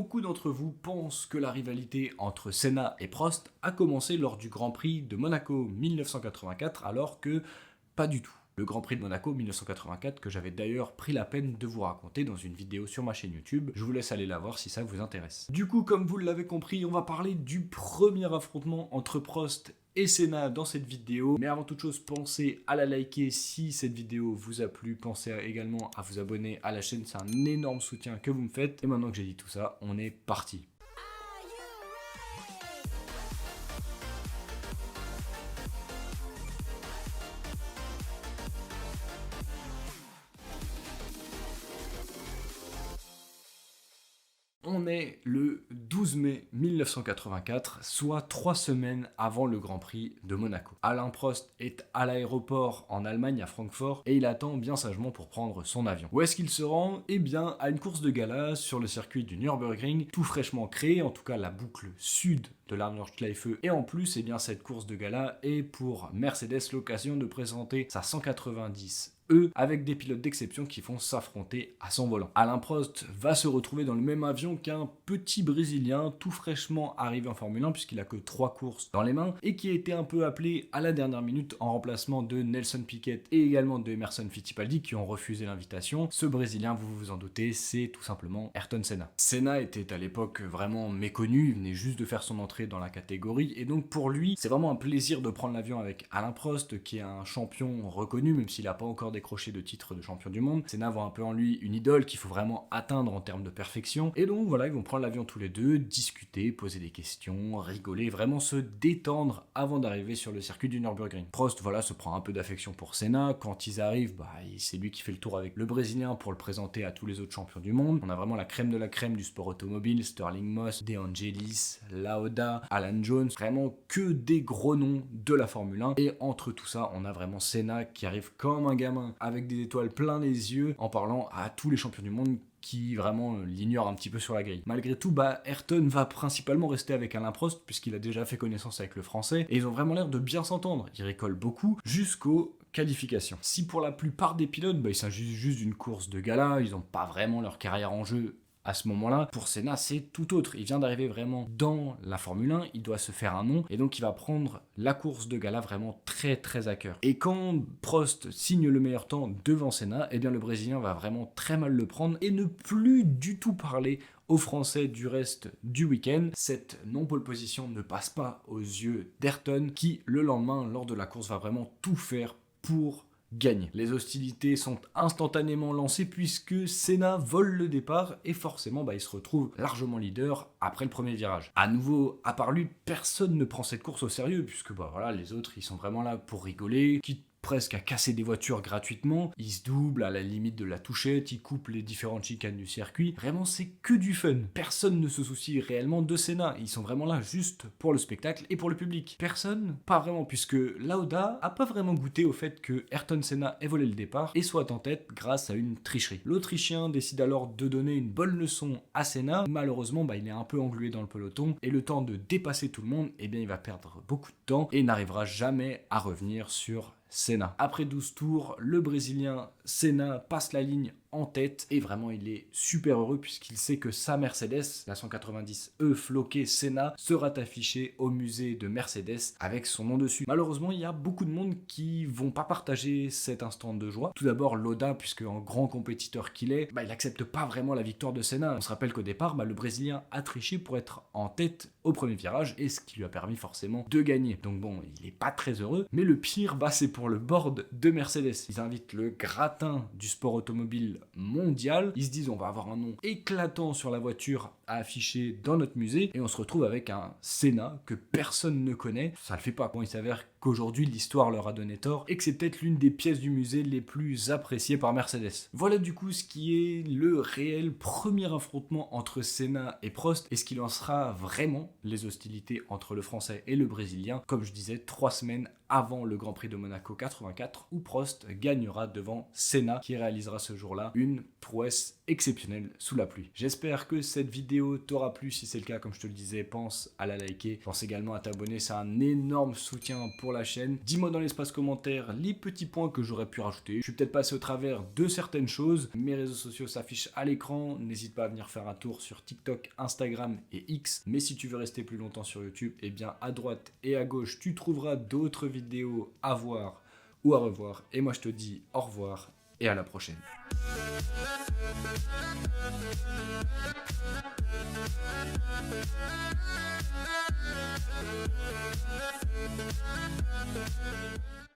beaucoup d'entre vous pensent que la rivalité entre Senna et Prost a commencé lors du Grand Prix de Monaco 1984, alors que pas du tout. Le Grand Prix de Monaco 1984 que j'avais d'ailleurs pris la peine de vous raconter dans une vidéo sur ma chaîne YouTube. Je vous laisse aller la voir si ça vous intéresse. Du coup, comme vous l'avez compris, on va parler du premier affrontement entre Prost et Senna dans cette vidéo. Mais avant toute chose, pensez à la liker si cette vidéo vous a plu. Pensez également à vous abonner à la chaîne, c'est un énorme soutien que vous me faites. Et maintenant que j'ai dit tout ça, on est parti. On est le 12 mai 1984, soit 3 semaines avant le Grand Prix de Monaco. Alain Prost est à l'aéroport en Allemagne, à Francfort, et il attend bien sagement pour prendre son avion. Où est-ce qu'il se rend? Eh bien, à une course de gala sur le circuit du Nürburgring, tout fraîchement créé, en tout cas la boucle sud de la Nordschleife. Et en plus, eh bien, cette course de gala est pour Mercedes l'occasion de présenter sa 190 avec des pilotes d'exception qui vont s'affronter à son volant. Alain Prost va se retrouver dans le même avion qu'un petit Brésilien tout fraîchement arrivé en Formule 1 puisqu'il a que 3 courses dans les mains et qui a été un peu appelé à la dernière minute en remplacement de Nelson Piquet et également de Emerson Fittipaldi qui ont refusé l'invitation. Ce Brésilien, vous vous en doutez, c'est tout simplement Ayrton Senna. Senna était à l'époque vraiment méconnu, il venait juste de faire son entrée dans la catégorie et donc pour lui, c'est vraiment un plaisir de prendre l'avion avec Alain Prost qui est un champion reconnu même s'il n'a pas encore décroché de titre de champion du monde. Senna voit un peu en lui une idole qu'il faut vraiment atteindre en termes de perfection. Et donc voilà, ils vont prendre l'avion tous les deux, discuter, poser des questions, rigoler, vraiment se détendre avant d'arriver sur le circuit du Nürburgring. Prost, voilà, se prend un peu d'affection pour Senna. Quand ils arrivent, c'est lui qui fait le tour avec le Brésilien pour le présenter à tous les autres champions du monde. On a vraiment la crème de la crème du sport automobile, Sterling Moss, De Angelis, Lauda, Alan Jones, vraiment que des gros noms de la Formule 1. Et entre tout ça, on a vraiment Senna qui arrive comme un gamin avec des étoiles plein les yeux en parlant à tous les champions du monde qui vraiment l'ignorent un petit peu sur la grille. Malgré tout, Ayrton va principalement rester avec Alain Prost puisqu'il a déjà fait connaissance avec le français et ils ont vraiment l'air de bien s'entendre. Ils ricolent beaucoup jusqu'aux qualifications. Si pour la plupart des pilotes, il s'agit juste d'une course de gala, ils n'ont pas vraiment leur carrière en jeu à ce moment-là, pour Senna, c'est tout autre. Il vient d'arriver vraiment dans la Formule 1, il doit se faire un nom, et donc il va prendre la course de gala vraiment très très à cœur. Et quand Prost signe le meilleur temps devant Senna, eh bien le Brésilien va vraiment très mal le prendre et ne plus du tout parler aux Français du reste du week-end. Cette non-pole position ne passe pas aux yeux d'Ayrton, qui le lendemain, lors de la course, va vraiment tout faire pour gagne. Les hostilités sont instantanément lancées puisque Senna vole le départ et forcément il se retrouve largement leader après le premier virage. À nouveau, à part lui, personne ne prend cette course au sérieux puisque les autres ils sont vraiment là pour rigoler, quitte presque à casser des voitures gratuitement, ils se doublent à la limite de la touchette, ils coupent les différentes chicanes du circuit, vraiment c'est que du fun. Personne ne se soucie réellement de Senna, ils sont vraiment là juste pour le spectacle et pour le public. Personne, pas vraiment, puisque Lauda a pas vraiment goûté au fait que Ayrton Senna ait volé le départ et soit en tête grâce à une tricherie. L'Autrichien décide alors de donner une bonne leçon à Senna, malheureusement il est un peu englué dans le peloton et le temps de dépasser tout le monde, il va perdre beaucoup de temps et n'arrivera jamais à revenir sur Senna. Après 12 tours, le Brésilien Senna passe la ligne en tête et vraiment il est super heureux puisqu'il sait que sa Mercedes, la 190 floquée Senna, sera affichée au musée de Mercedes avec son nom dessus. Malheureusement, il y a beaucoup de monde qui vont pas partager cet instant de joie. Tout d'abord Lauda, puisque en grand compétiteur qu'il est, il accepte pas vraiment la victoire de Senna. On se rappelle qu'au départ, le Brésilien a triché pour être en tête au premier virage et ce qui lui a permis forcément de gagner. Donc il est pas très heureux, mais le pire, c'est pour le board de Mercedes. Ils invitent le gratin du sport automobile mondial. Ils se disent on va avoir un nom éclatant sur la voiture à afficher dans notre musée et on se retrouve avec un Senna que personne ne connaît. Ça le fait pas. Il s'avère qu'aujourd'hui l'histoire leur a donné tort et que c'est peut-être l'une des pièces du musée les plus appréciées par Mercedes. Voilà du coup ce qui est le réel premier affrontement entre Senna et Prost et ce qui lancera vraiment les hostilités entre le français et le brésilien, comme je disais 3 semaines avant le Grand Prix de Monaco 84 où Prost gagnera devant Senna qui réalisera ce jour-là une prouesse exceptionnelle sous la pluie. J'espère que cette vidéo t'aura plu. Si c'est le cas, comme je te le disais, pense à la liker, pense également à t'abonner, c'est un énorme soutien pour pour la chaîne. Dis-moi dans l'espace commentaire les petits points que j'aurais pu rajouter. Je suis peut-être passé au travers de certaines choses. Mes réseaux sociaux s'affichent à l'écran. N'hésite pas à venir faire un tour sur TikTok, Instagram et X. Mais si tu veux rester plus longtemps sur YouTube, eh bien à droite et à gauche, tu trouveras d'autres vidéos à voir ou à revoir. Et moi je te dis au revoir et à la prochaine.